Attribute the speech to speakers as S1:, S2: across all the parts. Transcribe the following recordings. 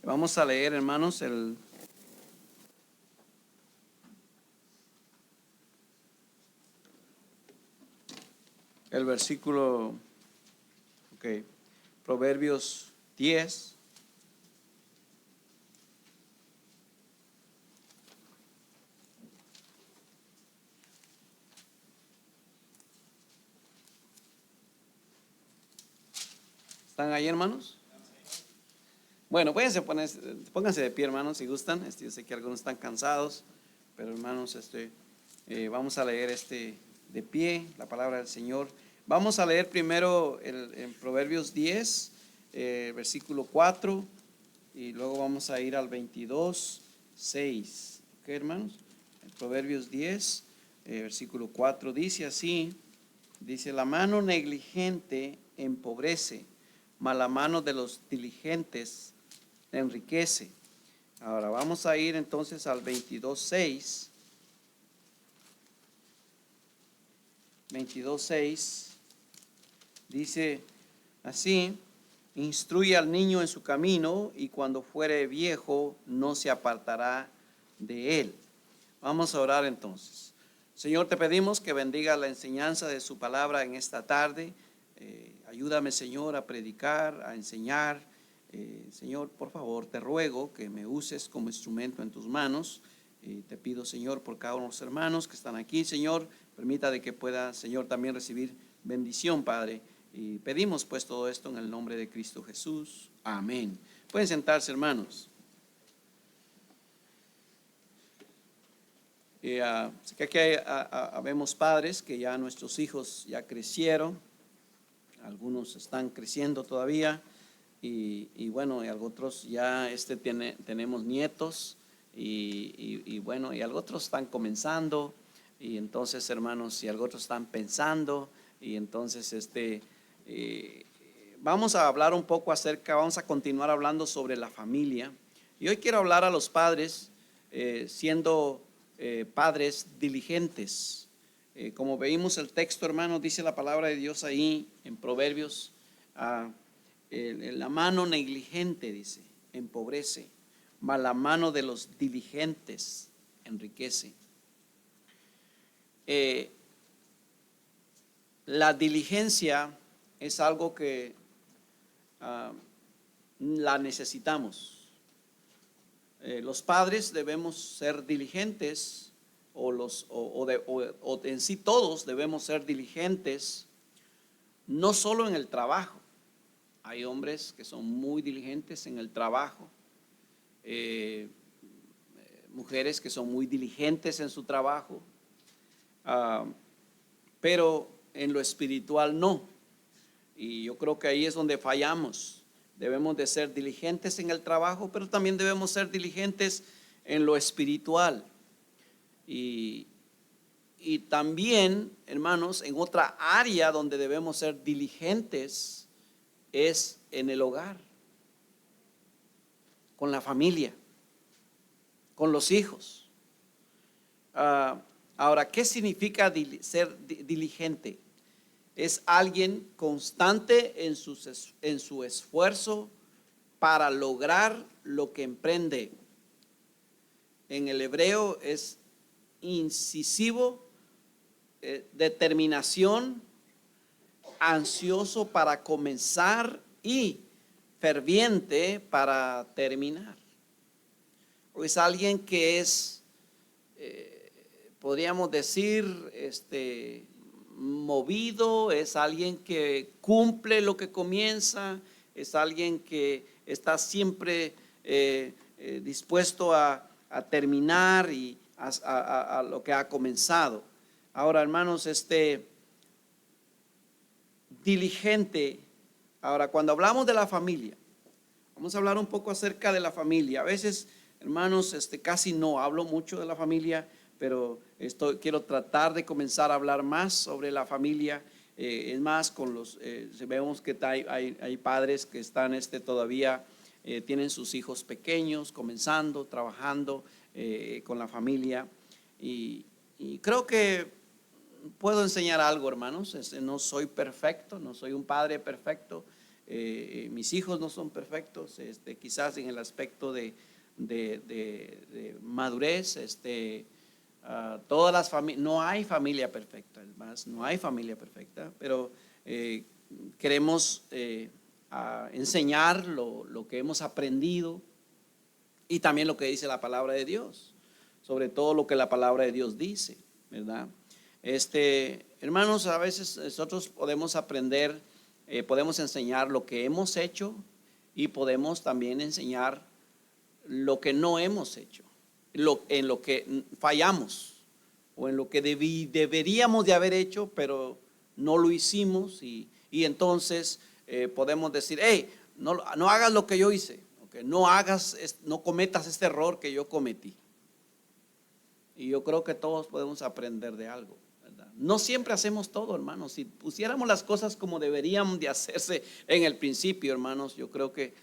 S1: Vamos a leer, hermanos, el versículo, Proverbios 10. ¿Están ahí, hermanos? Bueno, pónganse de pie, hermanos, si gustan. Yo sé que algunos están cansados, pero hermanos, vamos a leer de pie la palabra del Señor. Vamos a leer primero en Proverbios 10, versículo 4, y luego vamos a ir al 22, 6. ¿Ok, hermanos? En Proverbios 10, versículo 4 dice así: dice, la mano negligente empobrece, mas la mano de los diligentes enriquece. Ahora vamos a ir entonces al 22:6. 22:6 dice así: instruye al niño en su camino, y cuando fuere viejo no se apartará de él. Vamos a orar entonces. Señor, te pedimos que bendiga la enseñanza de su palabra en esta tarde. Ayúdame, Señor, a predicar, a enseñar. Señor, por favor, te ruego que me uses como instrumento en tus manos. Te pido, Señor, por cada uno de los hermanos que están aquí, Señor, permita de que pueda, Señor, también recibir bendición, Padre. Y pedimos pues todo esto en el nombre de Cristo Jesús. Amén. Pueden sentarse, hermanos. Sé que aquí habemos padres que ya nuestros hijos ya crecieron. Algunos están creciendo todavía y bueno, y otros ya tenemos nietos y bueno, y otros están comenzando, y entonces, hermanos, y otros están pensando, y entonces vamos a hablar un poco vamos a continuar hablando sobre la familia. Y hoy quiero hablar a los padres, siendo padres diligentes. Como veímos el texto, hermanos, dice la palabra de Dios ahí en Proverbios, la mano negligente, dice, empobrece, mas la mano de los diligentes enriquece. La diligencia es algo que la necesitamos. Los padres debemos ser diligentes, o en sí todos debemos ser diligentes, no solo en el trabajo. Hay hombres que son muy diligentes en el trabajo, mujeres que son muy diligentes en su trabajo, pero en lo espiritual no. Y yo creo que ahí es donde fallamos. Debemos de ser diligentes en el trabajo, pero también debemos ser diligentes en lo espiritual. Y también, hermanos, en otra área donde debemos ser diligentes es en el hogar, con la familia, con los hijos. Ahora, ¿qué significa ser diligente? Es alguien constante en su esfuerzo para lograr lo que emprende. En el hebreo es incisivo, determinación, ansioso para comenzar y ferviente para terminar. O es alguien que es, podríamos decir, movido, es alguien que cumple lo que comienza, es alguien que está siempre dispuesto a terminar y a lo que ha comenzado. Ahora, hermanos, diligente. Ahora, cuando hablamos de la familia, vamos a hablar un poco acerca de la familia. A veces, hermanos, casi no hablo mucho de la familia, pero quiero tratar de comenzar a hablar más sobre la familia. Es más, vemos que hay padres que están todavía tienen sus hijos pequeños, comenzando, trabajando con la familia, y creo que puedo enseñar algo, hermanos. No soy perfecto, no soy un padre perfecto, mis hijos no son perfectos, quizás en el aspecto de madurez, todas las familias, no hay familia perfecta, es más, no hay familia perfecta, pero queremos enseñar lo que hemos aprendido y también lo que dice la palabra de Dios, sobre todo lo que la palabra de Dios dice, ¿verdad? Hermanos, a veces nosotros podemos aprender, podemos enseñar lo que hemos hecho y podemos también enseñar lo que no hemos hecho, en lo que fallamos o en lo que deberíamos de haber hecho, pero no lo hicimos y entonces podemos decir, hey, no hagas lo que yo hice, okay, no cometas este error que yo cometí. Y yo creo que todos podemos aprender de algo, ¿verdad? No siempre hacemos todo, hermanos. Si pusiéramos las cosas como deberían de hacerse en el principio, hermanos, yo creo que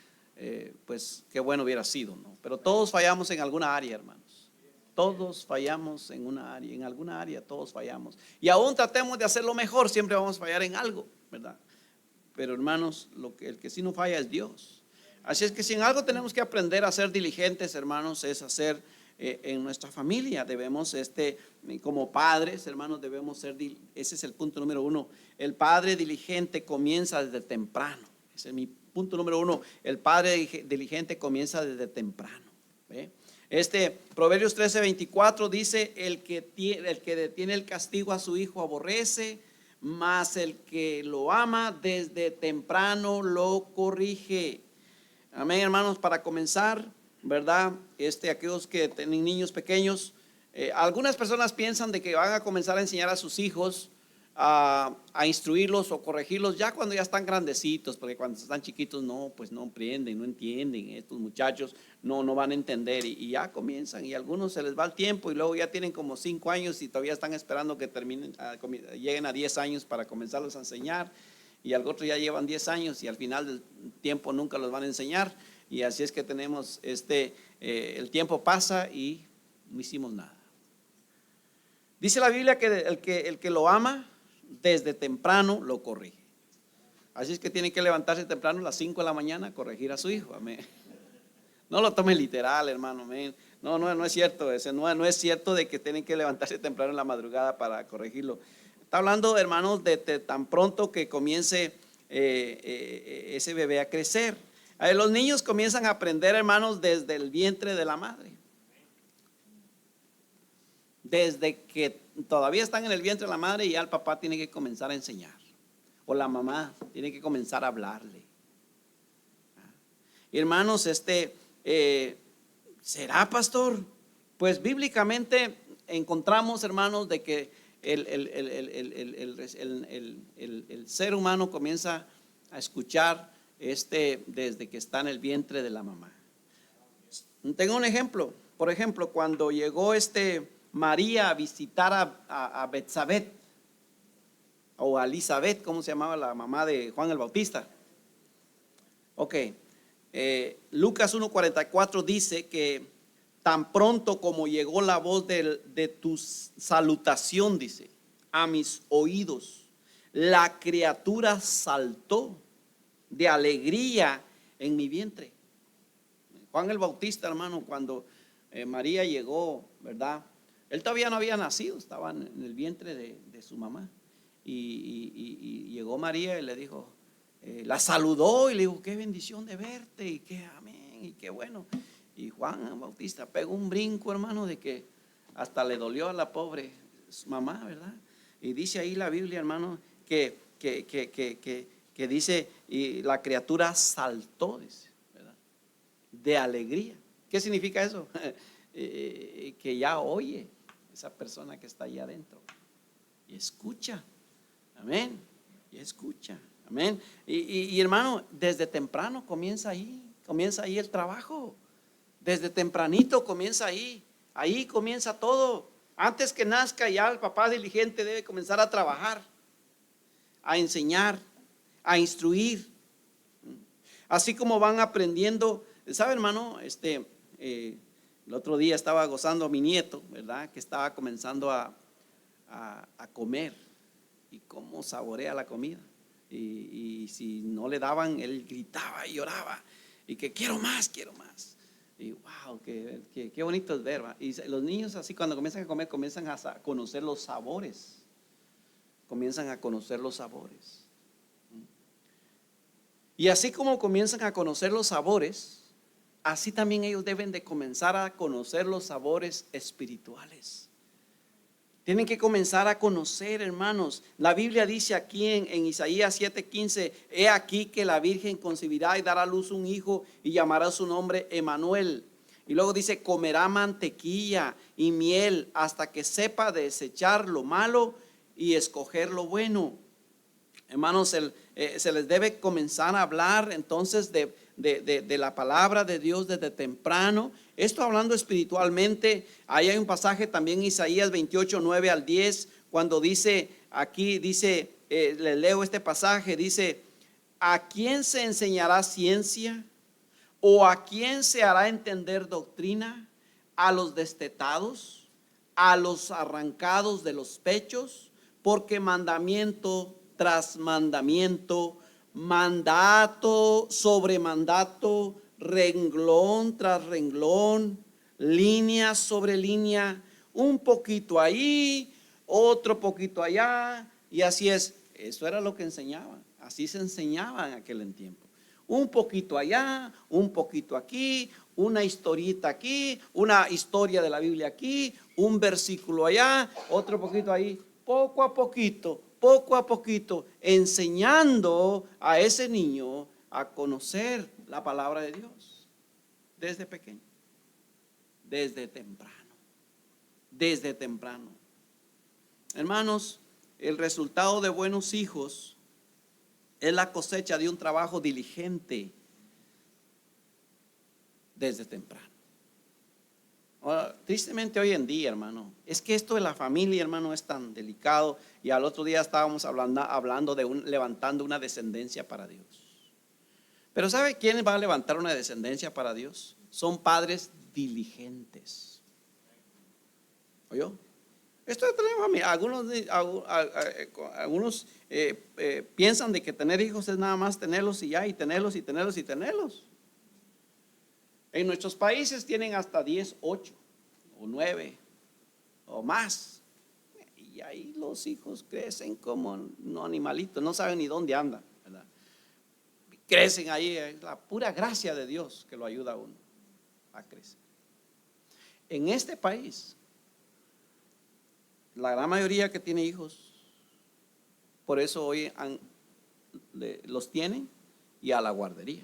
S1: pues qué bueno hubiera sido, ¿no? Pero todos fallamos en alguna área, hermanos. Todos fallamos en una área, en alguna área todos fallamos. Y aún tratemos de hacerlo mejor, siempre vamos a fallar en algo, ¿verdad? Pero hermanos, el que sí no falla es Dios. Así es que si en algo tenemos que aprender a ser diligentes, hermanos, es hacer en nuestra familia. Debemos, como padres, hermanos, debemos ser, ese es el punto número uno. El padre diligente comienza desde temprano. Ese es mi punto número uno. El padre diligente comienza desde temprano. ¿Ve? Proverbios 13:24 dice: el que detiene el castigo a su hijo aborrece, mas el que lo ama desde temprano lo corrige. Amén, hermanos. Para comenzar, ¿verdad? Aquellos que tienen niños pequeños, algunas personas piensan de que van a comenzar a enseñar a sus hijos a instruirlos o corregirlos ya cuando ya están grandecitos, porque cuando están chiquitos pues no aprenden, no entienden. Estos muchachos no van a entender y ya comienzan, y a algunos se les va el tiempo y luego ya tienen como 5 años y todavía están esperando que lleguen a 10 años para comenzarlos a enseñar, y algunos ya llevan 10 años y al final del tiempo nunca los van a enseñar. Y así es que tenemos el tiempo pasa y no hicimos nada. Dice la Biblia que el que lo ama desde temprano lo corrige. Así es que tiene que levantarse temprano a las 5 de la mañana a corregir a su hijo. Amén. No lo tome literal, hermano. Amén. No es cierto. No es cierto de que tienen que levantarse temprano en la madrugada para corregirlo. Está hablando, hermanos, de tan pronto que comience ese bebé a crecer. Los niños comienzan a aprender, hermanos, desde el vientre de la madre. Desde que todavía están en el vientre de la madre, y ya el papá tiene que comenzar a enseñar, o la mamá tiene que comenzar a hablarle. Hermanos, ¿será, pastor? Pues bíblicamente encontramos, hermanos, de que el ser humano comienza a escuchar desde que está en el vientre de la mamá. Tengo un ejemplo. Por ejemplo, cuando llegó María a visitar a Betsabé, o a Elizabeth, ¿cómo se llamaba la mamá de Juan el Bautista? Ok, Lucas 1:44 dice que tan pronto como llegó la voz de tu salutación, dice, a mis oídos, la criatura saltó de alegría en mi vientre. Juan el Bautista, hermano, cuando María llegó, ¿verdad? Él todavía no había nacido, estaba en el vientre de su mamá. Y llegó María y le dijo, la saludó y le dijo: qué bendición de verte, y qué amén, y qué bueno. Y Juan el Bautista pegó un brinco, hermano, de que hasta le dolió a la pobre mamá, ¿verdad? Y dice ahí la Biblia, hermano, que dice, y la criatura saltó, dice, ¿verdad? De alegría. ¿Qué significa eso? Que ya oye esa persona que está ahí adentro y escucha. Amén. Y escucha. Amén. Y hermano, desde temprano comienza ahí el trabajo. Desde tempranito comienza ahí. Ahí comienza todo. Antes que nazca, ya el papá diligente debe comenzar a trabajar, a enseñar, a instruir. Así como van aprendiendo. ¿Sabe, hermano? El otro día estaba gozando a mi nieto, ¿verdad? Que estaba comenzando a comer. Y cómo saborea la comida. y si no le daban, él gritaba y lloraba y que quiero más, quiero más. Y wow, qué bonito es ver, ¿va? Y los niños así cuando comienzan a comer comienzan a conocer los sabores, comienzan a conocer los sabores. Y así como comienzan a conocer los sabores, así también ellos deben de comenzar a conocer los sabores espirituales. Tienen que comenzar a conocer, hermanos. La Biblia dice aquí en Isaías 7:15: he aquí que la Virgen concebirá y dará a luz un hijo y llamará su nombre Emanuel. Y luego dice: comerá mantequilla y miel hasta que sepa desechar lo malo y escoger lo bueno. Hermanos, se les debe comenzar a hablar entonces de la palabra de Dios desde temprano. Esto hablando espiritualmente. Ahí hay un pasaje también, Isaías 28:9-10, cuando dice, aquí dice, le leo este pasaje, dice: ¿a quién se enseñará ciencia? ¿O a quién se hará entender doctrina? ¿A los destetados? ¿A los arrancados de los pechos? Porque mandamiento tras mandamiento, mandato sobre mandato, renglón tras renglón, línea sobre línea, un poquito ahí, otro poquito allá, y así es. Eso era lo que enseñaban, así se enseñaba en aquel tiempo. Un poquito allá, un poquito aquí, una historita aquí, una historia de la Biblia aquí, un versículo allá, otro poquito ahí, poco a poquito, enseñando a ese niño a conocer la palabra de Dios desde pequeño, desde temprano. Hermanos, el resultado de buenos hijos es la cosecha de un trabajo diligente desde temprano. Ahora, tristemente hoy en día, hermano, es que esto de la familia, hermano, es tan delicado. Y al otro día estábamos hablando de levantando una descendencia para Dios. Pero ¿sabe quién va a levantar una descendencia para Dios? Son padres diligentes. ¿Oyó? Esto tenemos, algunos piensan de que tener hijos es nada más tenerlos y ya, y tenerlos. En nuestros países tienen hasta 10, 8 o 9 o más. Y ahí los hijos crecen como no animalitos, no saben ni dónde andan, ¿verdad? Crecen ahí, es la pura gracia de Dios que lo ayuda a uno a crecer. En este país, la gran mayoría que tiene hijos, por eso hoy los tienen y a la guardería.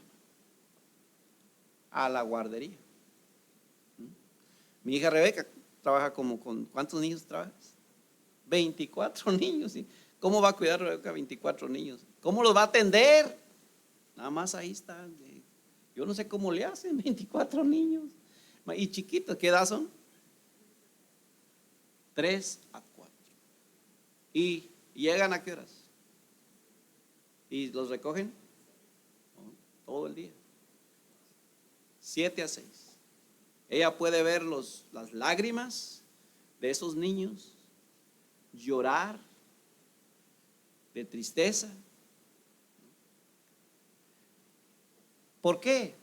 S1: Mi hija Rebeca trabaja como con, ¿cuántos niños trabajas? 24 niños. ¿Cómo va a cuidar Rebeca 24 niños? ¿Cómo los va a atender? Nada más ahí está. Yo no sé cómo le hacen 24 niños. Y chiquitos, ¿qué edad son? 3 a 4. ¿Y llegan a qué horas? ¿Y los recogen? Todo el día. 7 a 6. Ella puede ver las lágrimas de esos niños, llorar de tristeza. ¿Por qué?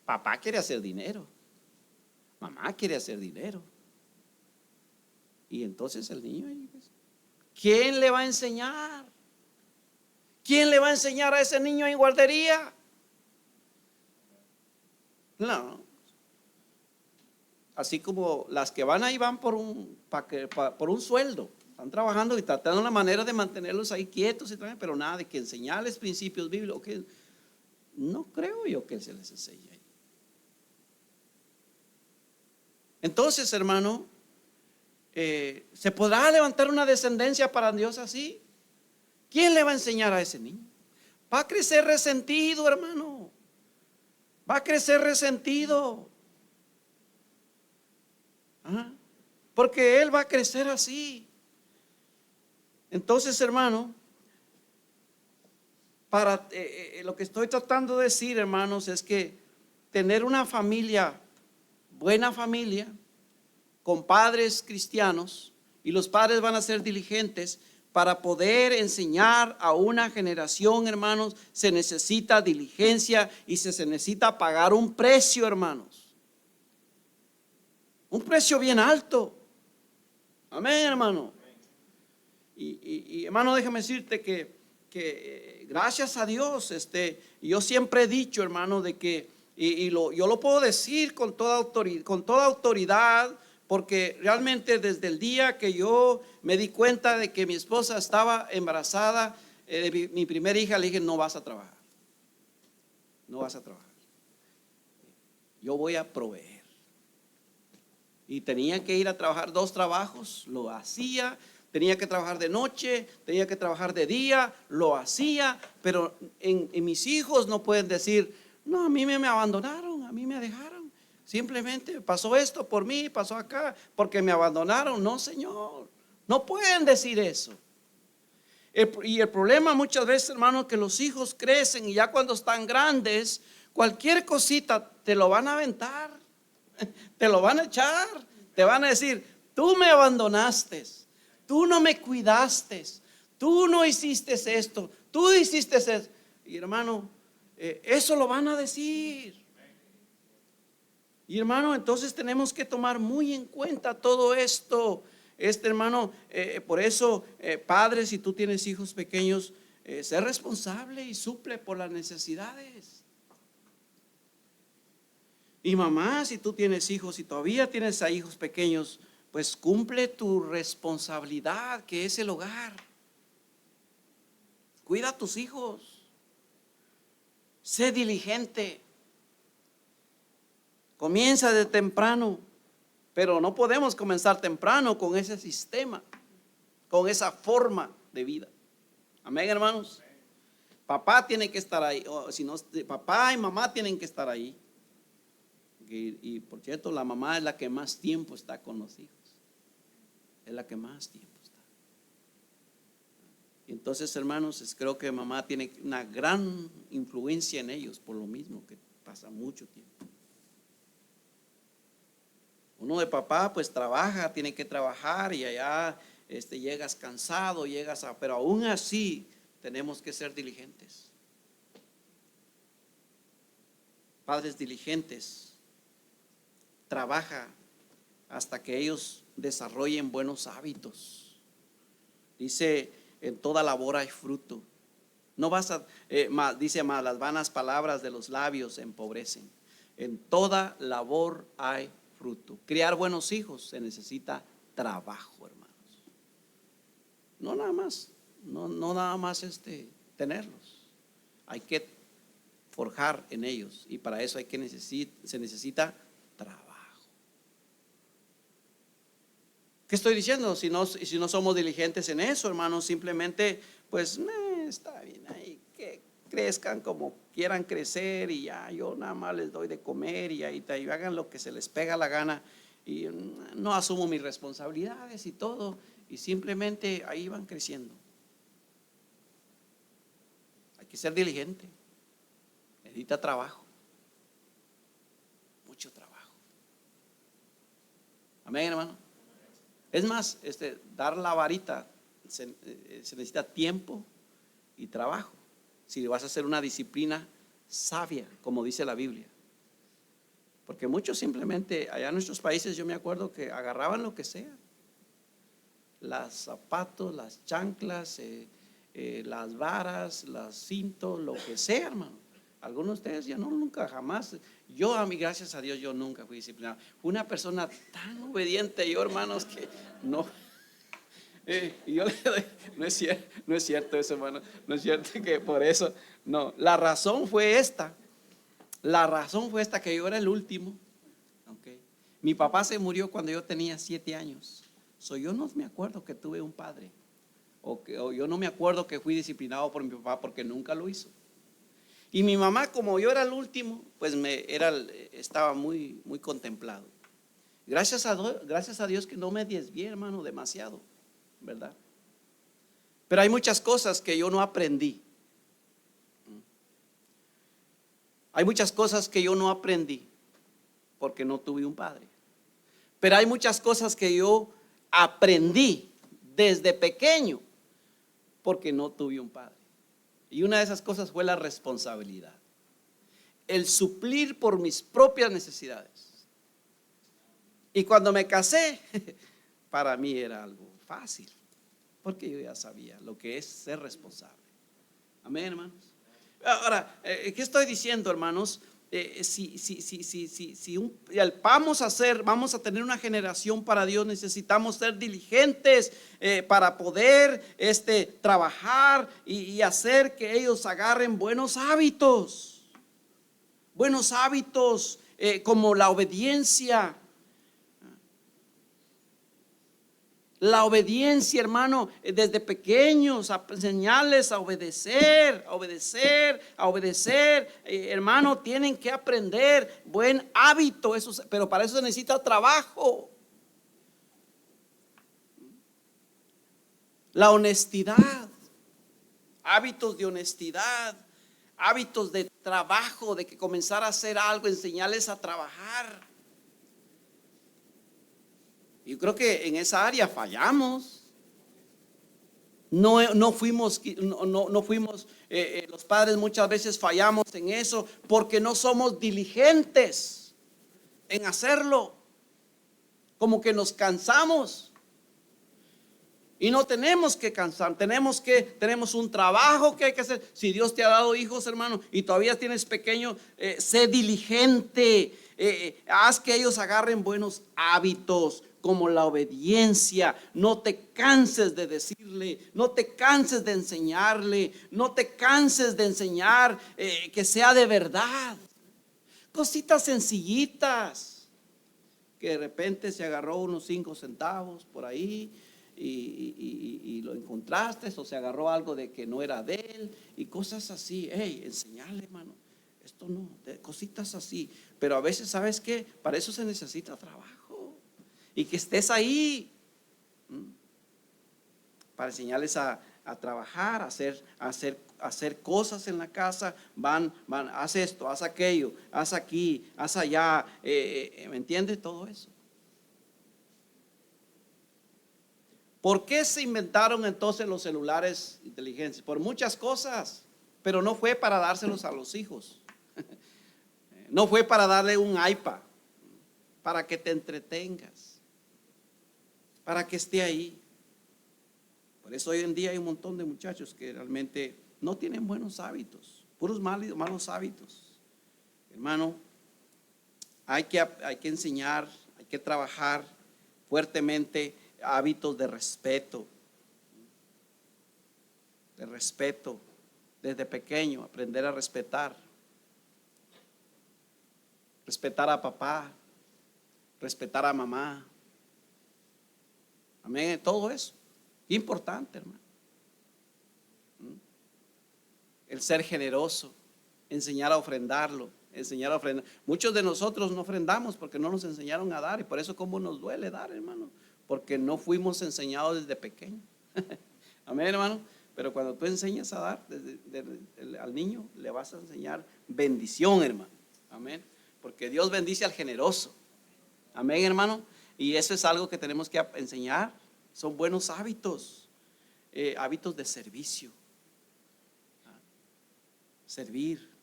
S1: Papá quiere hacer dinero, mamá quiere hacer dinero. Y entonces el niño ahí, ¿quién le va a enseñar? ¿Quién le va a enseñar a ese niño en guardería? No. Así como las que van ahí van por un sueldo, están trabajando y tratando la manera de mantenerlos ahí quietos, pero nada de que enseñarles principios bíblicos. No creo yo que se les enseñe ahí. Entonces, hermano, ¿se podrá levantar una descendencia para Dios así? ¿Quién le va a enseñar a ese niño? Va a crecer resentido, hermano. Va a crecer resentido. Porque él va a crecer así. Entonces, hermano, para lo que estoy tratando de decir, hermanos, es que tener una familia, buena familia, con padres cristianos, y los padres van a ser diligentes para poder enseñar a una generación, hermanos, se necesita diligencia y se necesita pagar un precio, hermanos. Un precio bien alto. Amén, hermano. Y hermano, déjame decirte que gracias a Dios, yo siempre he dicho, hermano, de que, yo lo puedo decir con toda autoridad, porque realmente desde el día que yo me di cuenta de que mi esposa estaba embarazada de mi primera hija, le dije, no vas a trabajar. No vas a trabajar. Yo voy a proveer. Y tenía que ir a trabajar 2 trabajos, lo hacía. Tenía que trabajar de noche, tenía que trabajar de día, lo hacía. Pero en mis hijos no pueden decir, no, a mí me abandonaron, a mí me dejaron. Simplemente pasó esto por mí, pasó acá, porque me abandonaron. No, Señor, no pueden decir eso. Y el problema muchas veces, hermano, que los hijos crecen y ya cuando están grandes, cualquier cosita te lo van a aventar, te lo van a echar, te van a decir, tú me abandonaste, tú no me cuidaste, tú no hiciste esto, tú hiciste eso. Y hermano, eso lo van a decir. Y hermano, entonces tenemos que tomar muy en cuenta todo esto. Hermano, por eso, padres, si tú tienes hijos pequeños, sé responsable y suple por las necesidades. Y mamá, si tú tienes hijos y todavía tienes a hijos pequeños, pues cumple tu responsabilidad, que es el hogar. Cuida a tus hijos. Sé diligente. Comienza de temprano, pero no podemos comenzar temprano con ese sistema, con esa forma de vida. Amén, hermanos. Papá tiene que estar ahí, o si no, papá y mamá tienen que estar ahí. Y por cierto, la mamá es la que más tiempo está con los hijos. Es la que más tiempo está. Entonces, hermanos, creo que mamá tiene una gran influencia en ellos, por lo mismo que pasa mucho tiempo. Uno de papá pues trabaja, tiene que trabajar y allá llegas cansado, pero aún así tenemos que ser diligentes. Padres diligentes, trabaja hasta que ellos desarrollen buenos hábitos. Dice, en toda labor hay fruto. No vas a, dice, más las vanas palabras de los labios empobrecen. En toda labor hay fruto. Criar buenos hijos se necesita trabajo, hermanos. No nada más, no nada más tenerlos. Hay que forjar en ellos y para eso se necesita trabajo. ¿Qué estoy diciendo? Si no somos diligentes en eso, hermanos, simplemente pues está bien ahí, que crezcan como quieran crecer y ya yo nada más les doy de comer y ahí hagan lo que se les pega la gana y no asumo mis responsabilidades y todo, y simplemente ahí van creciendo. Hay que ser diligente. Necesita trabajo, mucho trabajo. Amén, hermano. Es más, dar la varita se necesita tiempo y trabajo. Si vas a hacer una disciplina sabia, como dice la Biblia. Porque muchos simplemente, allá en nuestros países, yo me acuerdo que agarraban lo que sea. Los zapatos, las chanclas, las varas, los cintos, lo que sea, hermano. Algunos de ustedes ya no, nunca, jamás. Yo, a mí, gracias a Dios, yo nunca fui disciplinado. Fui una persona tan obediente, yo, hermanos, que no. Y yo le doy, no es cierto eso, hermano. No es cierto que por eso, no. La razón fue esta, que yo era el último. Okay. Mi papá se murió cuando yo tenía 7 años. Yo no me acuerdo que tuve un padre. O yo no me acuerdo que fui disciplinado por mi papá porque nunca lo hizo. Y mi mamá, como yo era el último, pues estaba muy, muy contemplado. Gracias a Dios que no me desvié, hermano, demasiado, ¿verdad? Pero hay muchas cosas que yo no aprendí. Hay muchas cosas que yo no aprendí porque no tuve un padre. Pero hay muchas cosas que yo aprendí desde pequeño porque no tuve un padre. Y una de esas cosas fue la responsabilidad. El suplir por mis propias necesidades. Y cuando me casé, para mí era algo fácil, porque yo ya sabía lo que es ser responsable. Amén, hermanos. Ahora, ¿qué estoy diciendo, hermanos? Vamos a tener una generación para Dios, necesitamos ser diligentes para poder trabajar y hacer que ellos agarren buenos hábitos. Buenos hábitos como la obediencia. La obediencia, hermano, desde pequeños, enseñarles a obedecer, hermano, tienen que aprender buen hábito, pero para eso se necesita trabajo. La honestidad, hábitos de honestidad, hábitos de trabajo, de que comenzar a hacer algo, enseñarles a trabajar. Yo creo que en esa área fallamos. No fuimos, los padres muchas veces fallamos en eso porque no somos diligentes en hacerlo. Como que nos cansamos. Y no tenemos que cansar, tenemos un trabajo que hay que hacer. Si Dios te ha dado hijos, hermano, y todavía tienes pequeños, sé diligente, haz que ellos agarren buenos hábitos como la obediencia. No te canses de decirle, no te canses de enseñarle, no te canses de enseñar que sea de verdad. Cositas sencillitas, que de repente se agarró unos 5 centavos por ahí y lo encontraste, o se agarró algo de que no era de él y cosas así. Hey, enseñarle, hermano, esto no, cositas así. Pero a veces, ¿sabes qué? Para eso se necesita trabajo y que estés ahí para enseñarles a trabajar, a hacer cosas en la casa. Haz esto, haz aquello, haz aquí, haz allá, ¿me entiendes? Todo eso. ¿Por qué se inventaron entonces los celulares inteligentes? Por muchas cosas, pero no fue para dárselos a los hijos. No fue para darle un iPad, para que te entretengas, para que esté ahí. Por eso hoy en día hay un montón de muchachos que realmente no tienen buenos hábitos, puros malos hábitos. Hermano, hay que enseñar, hay que trabajar fuertemente hábitos de respeto desde pequeño, aprender a respetar a papá, respetar a mamá. Amén, todo eso, importante, hermano. El ser generoso, enseñar a ofrendarlo, Muchos de nosotros no ofrendamos porque no nos enseñaron a dar, y por eso como nos duele dar, hermano, porque no fuimos enseñados desde pequeño. Amén, hermano. Pero cuando tú enseñas a dar al niño, le vas a enseñar bendición, hermano. Amén. Porque Dios bendice al generoso. Amén, hermano. Y eso es algo que tenemos que enseñar. Son buenos hábitos, hábitos de servicio. Servir.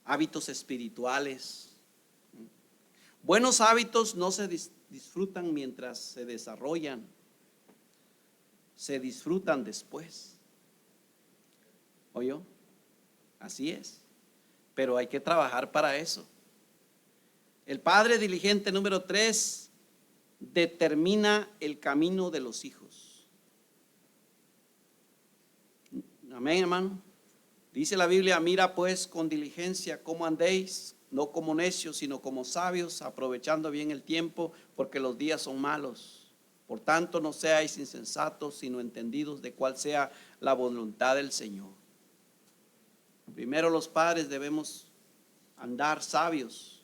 S1: Hábitos espirituales. Buenos hábitos no se disfrutan mientras se desarrollan, se disfrutan después. ¿Oyó? Así es. Pero hay que trabajar para eso. El padre diligente número 3 determina el camino de los hijos. Amén, hermano. Dice la Biblia: mira pues con diligencia cómo andéis, no como necios, sino como sabios, aprovechando bien el tiempo, porque los días son malos. Por tanto, no seáis insensatos, sino entendidos de cuál sea la voluntad del Señor. Primero, los padres debemos andar sabios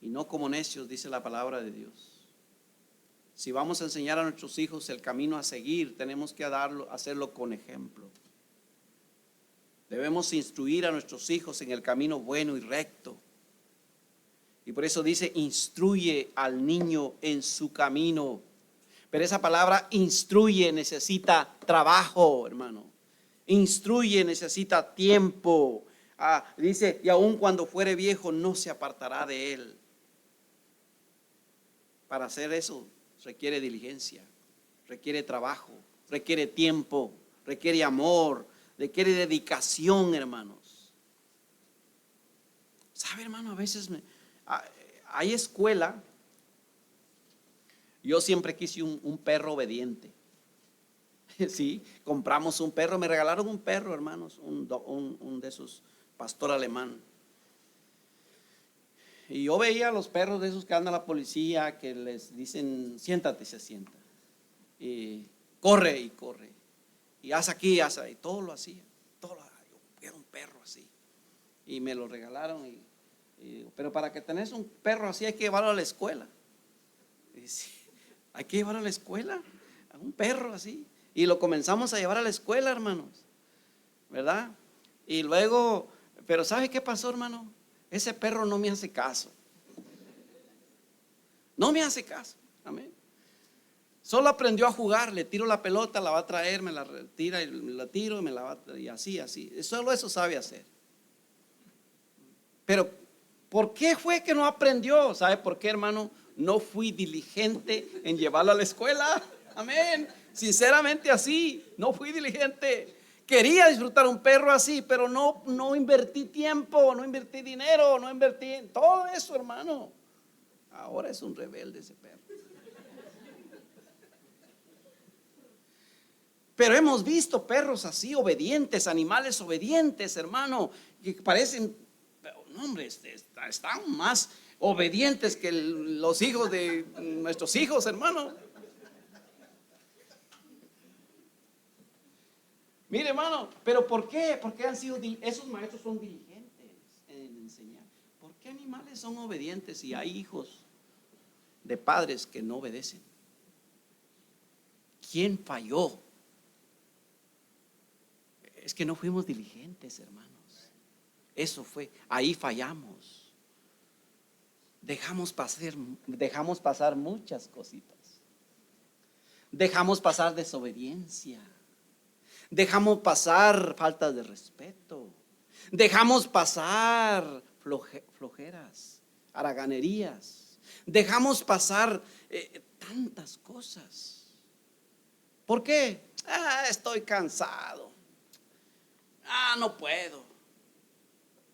S1: y no como necios, dice la palabra de Dios. Si vamos a enseñar a nuestros hijos el camino a seguir, tenemos que hacerlo con ejemplo. Debemos instruir a nuestros hijos en el camino bueno y recto. Y por eso dice: instruye al niño en su camino. Pero esa palabra instruye necesita trabajo, hermano. Instruye necesita tiempo. Dice, y aun cuando fuere viejo no se apartará de él. Para hacer eso requiere diligencia, requiere trabajo, requiere tiempo, requiere amor, requiere dedicación, hermanos. ¿Sabe, hermano? A veces hay escuela. Yo siempre quise un perro obediente. Sí, compramos un perro, me regalaron un perro, hermanos, un de esos, pastor alemán. Y yo veía a los perros de esos que anda la policía, que les dicen siéntate y se sienta, y corre y corre, y haz aquí, haz ahí, todo lo hacía, yo quiero un perro así. Y me lo regalaron, pero para que tenés un perro así hay que llevarlo a la escuela. Y sí, hay que llevarlo a la escuela, a un perro así. Y lo comenzamos a llevar a la escuela, hermanos, ¿verdad? Y luego, pero ¿sabe qué pasó, hermano? Ese perro no me hace caso. No me hace caso. Amén. Solo aprendió a jugar. Le tiro la pelota, la va a traer, me la retira y la tiro y me la va a traer, y así. Solo eso sabe hacer. Pero ¿por qué fue que no aprendió? ¿Sabe por qué, hermano? No fui diligente en llevarlo a la escuela. Amén. Sinceramente así, no fui diligente. Quería disfrutar un perro así, pero no invertí tiempo, no invertí dinero, no invertí en todo eso, hermano. Ahora es un rebelde ese perro. Pero hemos visto perros así, obedientes, animales obedientes, hermano, que parecen, no, hombre, están más obedientes que los hijos de nuestros hijos, hermano. Mire, hermano, pero ¿por qué? Porque esos maestros son diligentes en enseñar. ¿Por qué animales son obedientes y hay hijos de padres que no obedecen? ¿Quién falló? Es que no fuimos diligentes, hermanos. Eso fue, ahí fallamos. Dejamos pasar muchas cositas. Dejamos pasar desobediencia. Dejamos pasar faltas de respeto. Dejamos pasar flojeras, haraganerías. Dejamos pasar tantas cosas. ¿Por qué? Estoy cansado. No puedo.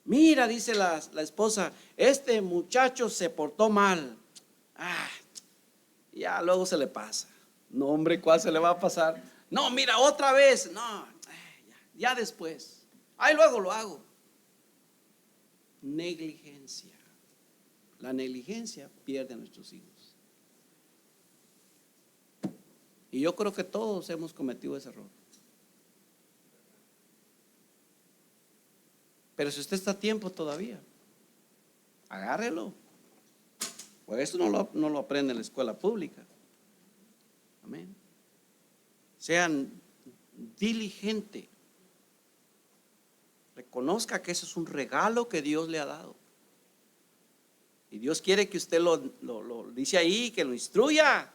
S1: Mira, dice la esposa, este muchacho se portó mal. Ya luego se le pasa. No, hombre, ¿cuál se le va a pasar? No, mira, otra vez. No, ya después. Ahí luego lo hago. Negligencia. La negligencia pierde a nuestros hijos. Y yo creo que todos hemos cometido ese error. Pero si usted está a tiempo todavía, agárrelo. Pues esto no lo aprende en la escuela pública. Amén. Sean diligentes. Reconozca que eso es un regalo que Dios le ha dado. Y Dios quiere que usted lo dice ahí, que lo instruya.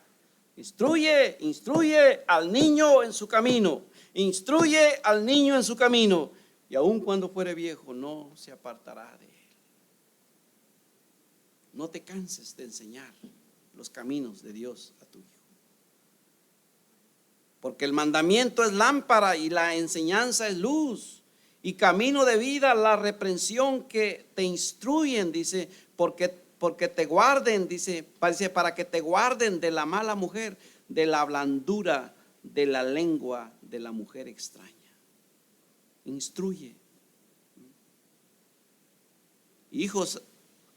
S1: Instruye al niño en su camino. Instruye al niño en su camino. Y aun cuando fuere viejo, no se apartará de él. No te canses de enseñar los caminos de Dios a tu hijo. Porque el mandamiento es lámpara y la enseñanza es luz. Y camino de vida, la reprensión que te instruyen, dice, porque te guarden, dice, para que te guarden de la mala mujer, de la blandura, de la lengua de la mujer extraña. Instruye. Hijos,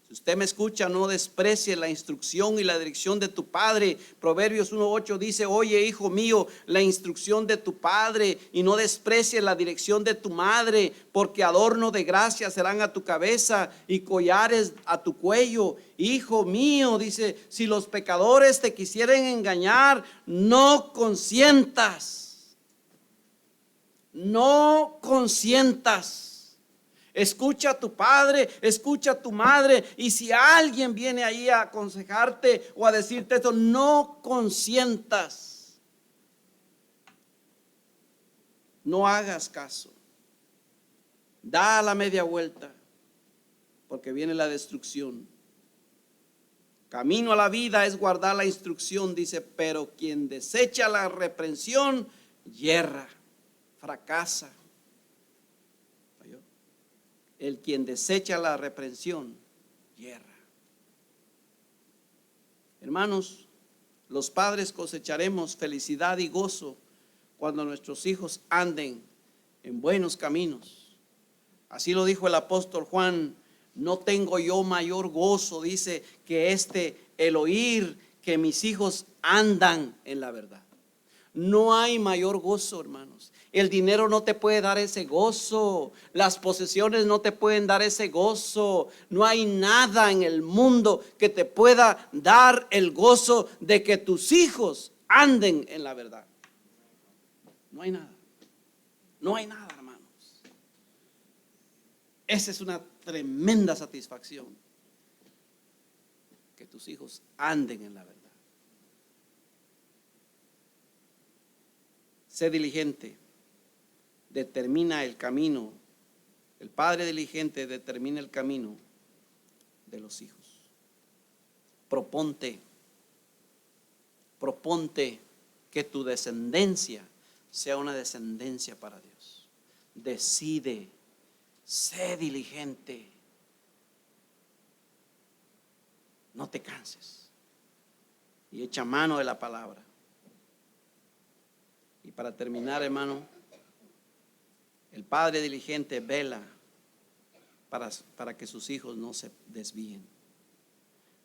S1: si usted me escucha, no desprecie la instrucción y la dirección de tu padre. Proverbios 1:8 dice, oye, hijo mío, la instrucción de tu padre y no desprecies la dirección de tu madre, porque adorno de gracia serán a tu cabeza y collares a tu cuello. Hijo mío, dice, si los pecadores te quisieren engañar, no consientas. No consientas. Escucha a tu padre, escucha a tu madre. Y si alguien viene ahí a aconsejarte o a decirte esto, no consientas. No hagas caso. Da la media vuelta, porque viene la destrucción. Camino a la vida es guardar la instrucción, dice, pero quien desecha la reprensión, yerra, fracasa. El quien desecha la reprensión, yerra. Hermanos, los padres cosecharemos felicidad y gozo cuando nuestros hijos anden en buenos caminos. Así lo dijo el apóstol Juan: no tengo yo mayor gozo, dice, que el oír que mis hijos andan en la verdad. No hay mayor gozo, hermanos. El dinero no te puede dar ese gozo. Las posesiones no te pueden dar ese gozo. No hay nada en el mundo que te pueda dar el gozo de que tus hijos anden en la verdad. No hay nada. No hay nada, hermanos. Esa es una tremenda satisfacción. Que tus hijos anden en la verdad. Sé diligente. Determina el camino. El padre diligente determina el camino de los hijos. Proponte que tu descendencia sea una descendencia para Dios. Decide, sé diligente. No te canses y echa mano de la palabra. Y para terminar, hermano, el padre diligente vela para que sus hijos no se desvíen.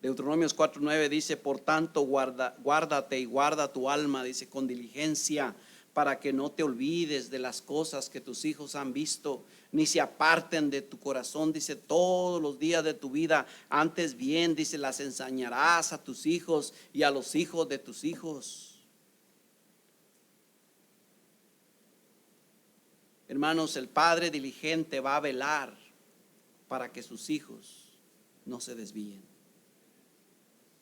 S1: Deuteronomios 4:9 dice: por tanto guárdate y guarda tu alma, dice, con diligencia, para que no te olvides de las cosas que tus hijos han visto, ni se aparten de tu corazón, dice, todos los días de tu vida. Antes bien, dice, las enseñarás a tus hijos y a los hijos de tus hijos. Hermanos, el padre diligente va a velar para que sus hijos no se desvíen.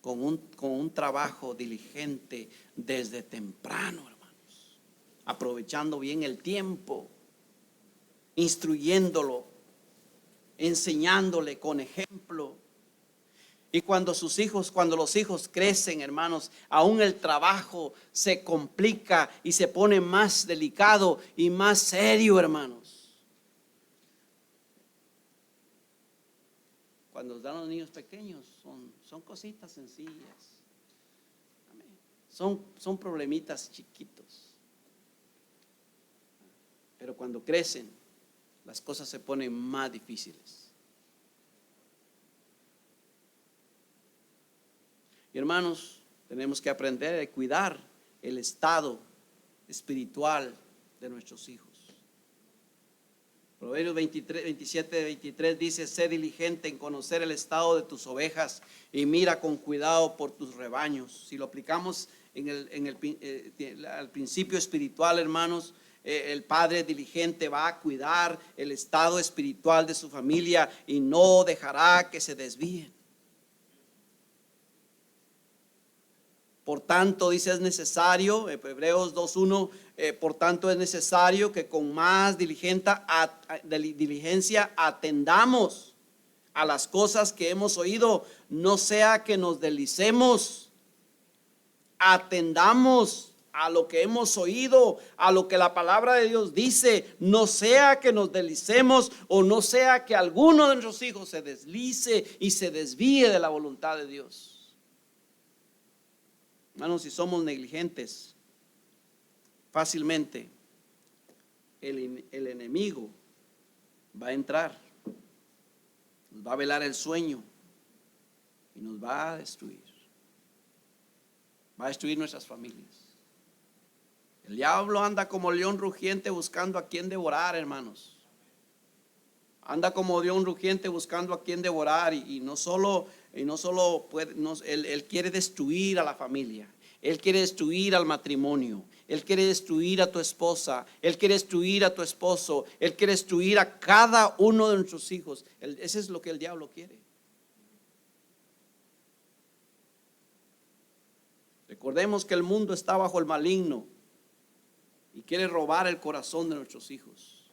S1: Con un trabajo diligente desde temprano, hermanos, aprovechando bien el tiempo, instruyéndolo, enseñándole con ejemplo. Y cuando los hijos crecen, hermanos, aún el trabajo se complica y se pone más delicado y más serio, hermanos. Cuando nos dan los niños pequeños, son cositas sencillas. Amén. Son problemitas chiquitos. Pero cuando crecen, las cosas se ponen más difíciles. Y hermanos, tenemos que aprender a cuidar el estado espiritual de nuestros hijos. Proverbios 27-23 dice: sé diligente en conocer el estado de tus ovejas y mira con cuidado por tus rebaños. Si lo aplicamos al principio espiritual, hermanos, el padre diligente va a cuidar el estado espiritual de su familia y no dejará que se desvíen. Por tanto, dice, es necesario, Hebreos 2:1, por tanto es necesario que con más diligencia atendamos a las cosas que hemos oído, no sea que nos deslicemos. Atendamos a lo que hemos oído, a lo que la palabra de Dios dice, no sea que nos deslicemos o no sea que alguno de nuestros hijos se deslice y se desvíe de la voluntad de Dios. Hermanos, si somos negligentes, fácilmente el enemigo va a entrar, nos va a velar el sueño y nos va a destruir. Va a destruir nuestras familias. El diablo anda como león rugiente buscando a quien devorar, hermanos. Anda como león rugiente buscando a quien devorar y no solo puede, él quiere destruir a la familia. Él quiere destruir al matrimonio. Él quiere destruir a tu esposa, Él quiere destruir a tu esposo, Él quiere destruir a cada uno de nuestros hijos. Ese es lo que el diablo quiere. Recordemos que el mundo está bajo el maligno y quiere robar el corazón de nuestros hijos.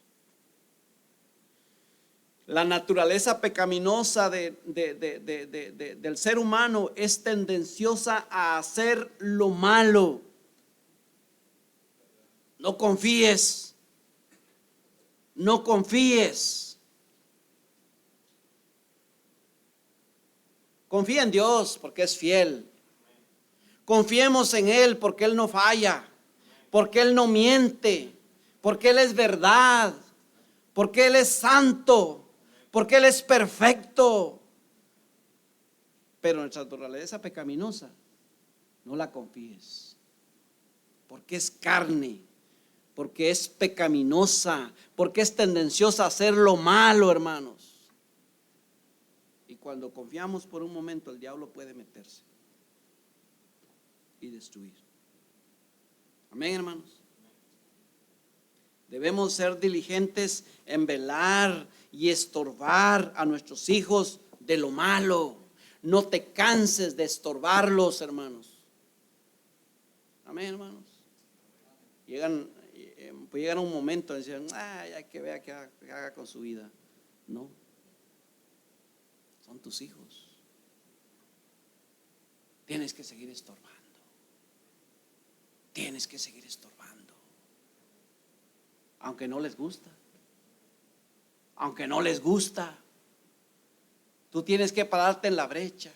S1: La naturaleza pecaminosa del ser humano es tendenciosa a hacer lo malo. No confíes. No confíes. Confía en Dios porque es fiel. Confiemos en Él porque Él no falla, porque Él no miente, porque Él es verdad, porque Él es santo, porque Él es perfecto. Pero nuestra naturaleza pecaminosa, no la confíes, porque es carne, porque es pecaminosa, porque es tendenciosa a hacer lo malo, hermanos. Y cuando confiamos por un momento, el diablo puede meterse y destruir. Amén, hermanos. Debemos ser diligentes en velar y estorbar a nuestros hijos de lo malo. No te canses de estorbarlos, hermanos. Amén, hermanos. Puede llegar un momento de decir, hay que ver qué haga con su vida. No, son tus hijos. Tienes que seguir estorbando. Tienes que seguir estorbando. Aunque no les gusta. Aunque no les gusta. Tú tienes que pararte en la brecha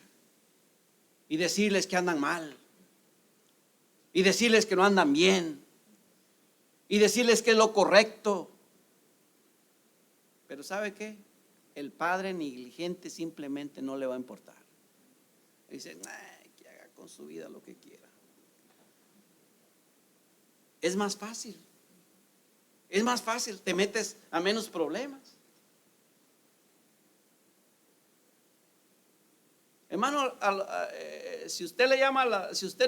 S1: y decirles que andan mal. Y decirles que no andan bien. Y decirles que es lo correcto. Pero ¿sabe qué? El padre negligente simplemente no le va a importar. Dice, que haga con su vida lo que quiera. Es más fácil. Es más fácil, te metes a menos problemas. Hermano, si usted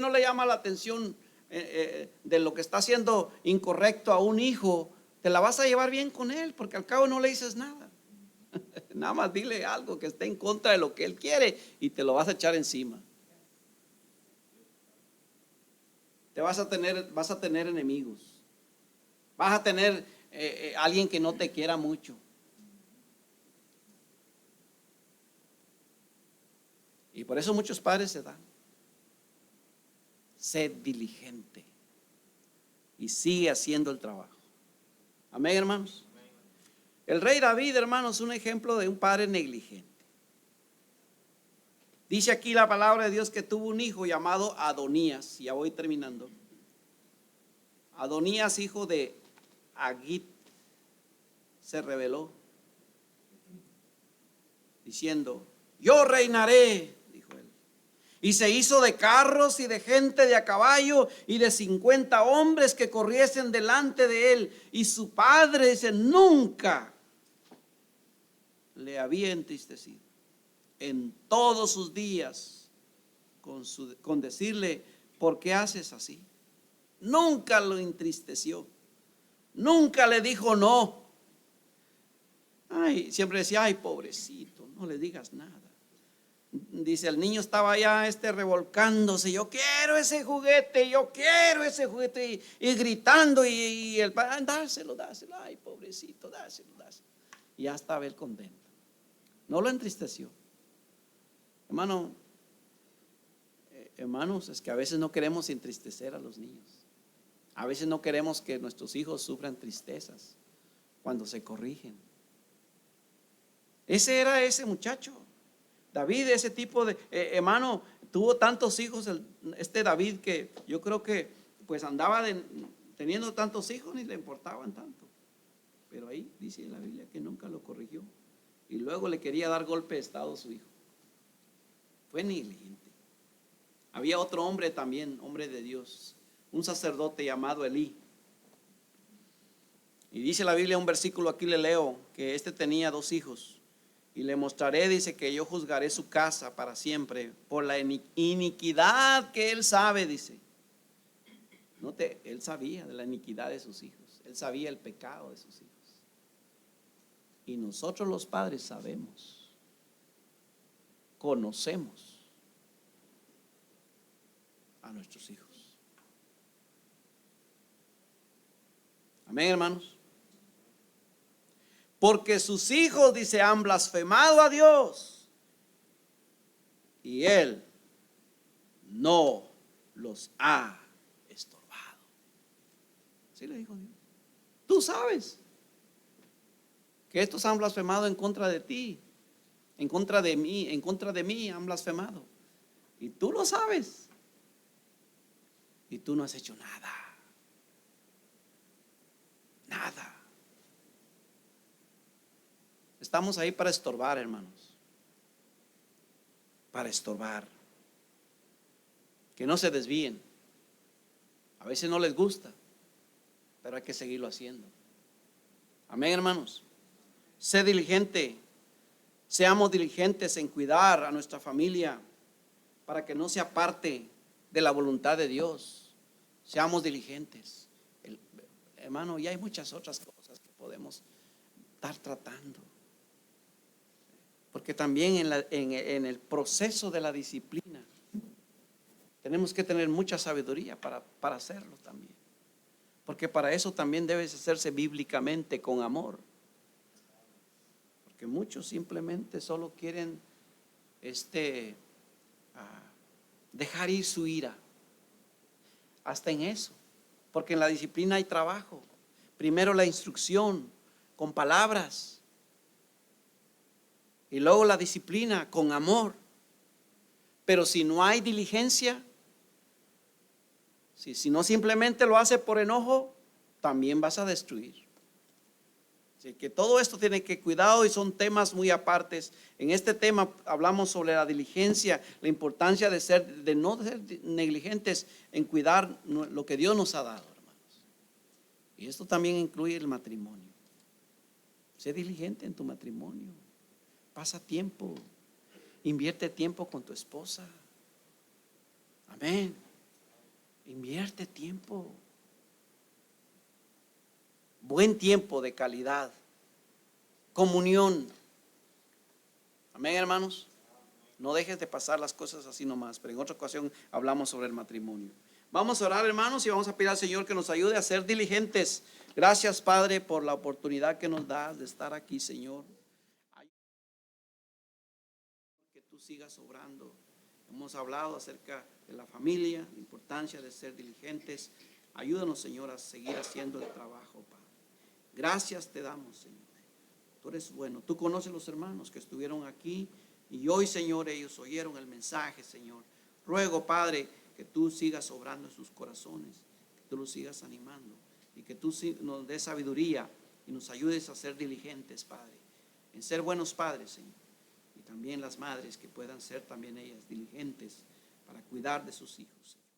S1: no le llama la atención de lo que está haciendo incorrecto a un hijo, te la vas a llevar bien con él, porque al cabo no le dices nada. Nada más dile algo que esté en contra de lo que él quiere y te lo vas a echar encima. Vas a tener enemigos. Vas a tener alguien que no te quiera mucho. Y por eso muchos padres se dan. Sé diligente y sigue haciendo el trabajo. Amén, hermanos. El rey David, hermanos, es un ejemplo de un padre negligente. Dice aquí la palabra de Dios que tuvo un hijo llamado Adonías. Ya voy terminando. Adonías, hijo de Agit, se rebeló diciendo, yo reinaré, dijo él. Y se hizo de carros y de gente de a caballo y de 50 hombres que corriesen delante de él. Y su padre, dice, nunca le había entristecido en todos sus días con decirle, ¿por qué haces así? Nunca lo entristeció. Nunca le dijo no. Siempre decía, pobrecito, no le digas nada. Dice, el niño estaba allá revolcándose, yo quiero ese juguete, y gritando, y el padre, dáselo, pobrecito, dáselo. Y ya estaba él contento. No lo entristeció. Hermanos, es que a veces no queremos entristecer a los niños. A veces no queremos que nuestros hijos sufran tristezas cuando se corrigen. Ese era ese muchacho. David, ese tipo de hermano, tuvo tantos hijos David, que yo creo que pues andaba teniendo tantos hijos, ni le importaban tanto. Pero ahí dice en la Biblia que nunca lo corrigió. Y luego le quería dar golpe de estado a su hijo. Fue negligente. Había otro hombre también, hombre de Dios, un sacerdote llamado Elí. Y dice la Biblia, un versículo aquí le leo, que tenía 2 hijos. Y le mostraré, dice, que yo juzgaré su casa para siempre por la iniquidad que él sabe, dice. Él sabía de la iniquidad de sus hijos. Él sabía el pecado de sus hijos. Y nosotros los padres sabemos, conocemos a nuestros hijos. Amén, hermanos. Porque sus hijos, dice, han blasfemado a Dios y Él no los ha estorbado. ¿Sí le dijo Dios? Tú sabes que estos han blasfemado en contra de ti, en contra de mí han blasfemado. Y tú lo sabes. Y tú no has hecho nada. Nada. Estamos ahí para estorbar, hermanos. Para estorbar. Que no se desvíen. A veces no les gusta, pero hay que seguirlo haciendo. Amén, hermanos. Sé diligente. Seamos diligentes en cuidar a nuestra familia para que no se aparte de la voluntad de Dios. Seamos diligentes. Hermano, y hay muchas otras cosas que podemos estar tratando. Porque también en el proceso de la disciplina tenemos que tener mucha sabiduría para hacerlo también. Porque para eso también debe hacerse bíblicamente con amor. Porque muchos simplemente solo quieren dejar ir su ira. Hasta en eso. Porque en la disciplina hay trabajo. Primero la instrucción con palabras. Y luego la disciplina con amor. Pero si no hay diligencia, si no simplemente lo hace por enojo, también vas a destruir. Así que todo esto tiene que cuidado y son temas muy apartes. En este tema hablamos sobre la diligencia, la importancia de no ser negligentes en cuidar lo que Dios nos ha dado, hermanos. Y esto también incluye el matrimonio. Sé diligente en tu matrimonio. Pasa tiempo, invierte tiempo con tu esposa. Amén. Invierte tiempo. Buen tiempo de calidad. Comunión. Amén, hermanos. No dejes de pasar las cosas así nomás, pero en otra ocasión hablamos sobre el matrimonio. Vamos a orar, hermanos, y vamos a pedir al Señor que nos ayude a ser diligentes. Gracias, Padre, por la oportunidad que nos das de estar aquí, Señor. Que tú sigas obrando. Hemos hablado acerca de la familia, la importancia de ser diligentes. Ayúdanos, Señor, a seguir haciendo el trabajo, Padre. Gracias te damos, Señor. Tú eres bueno. Tú conoces los hermanos que estuvieron aquí y hoy, Señor, ellos oyeron el mensaje, Señor. Ruego, Padre, que tú sigas obrando en sus corazones, que tú los sigas animando y que tú nos des sabiduría y nos ayudes a ser diligentes, Padre, en ser buenos padres, Señor. Y también las madres que puedan ser también ellas diligentes para cuidar de sus hijos, Señor.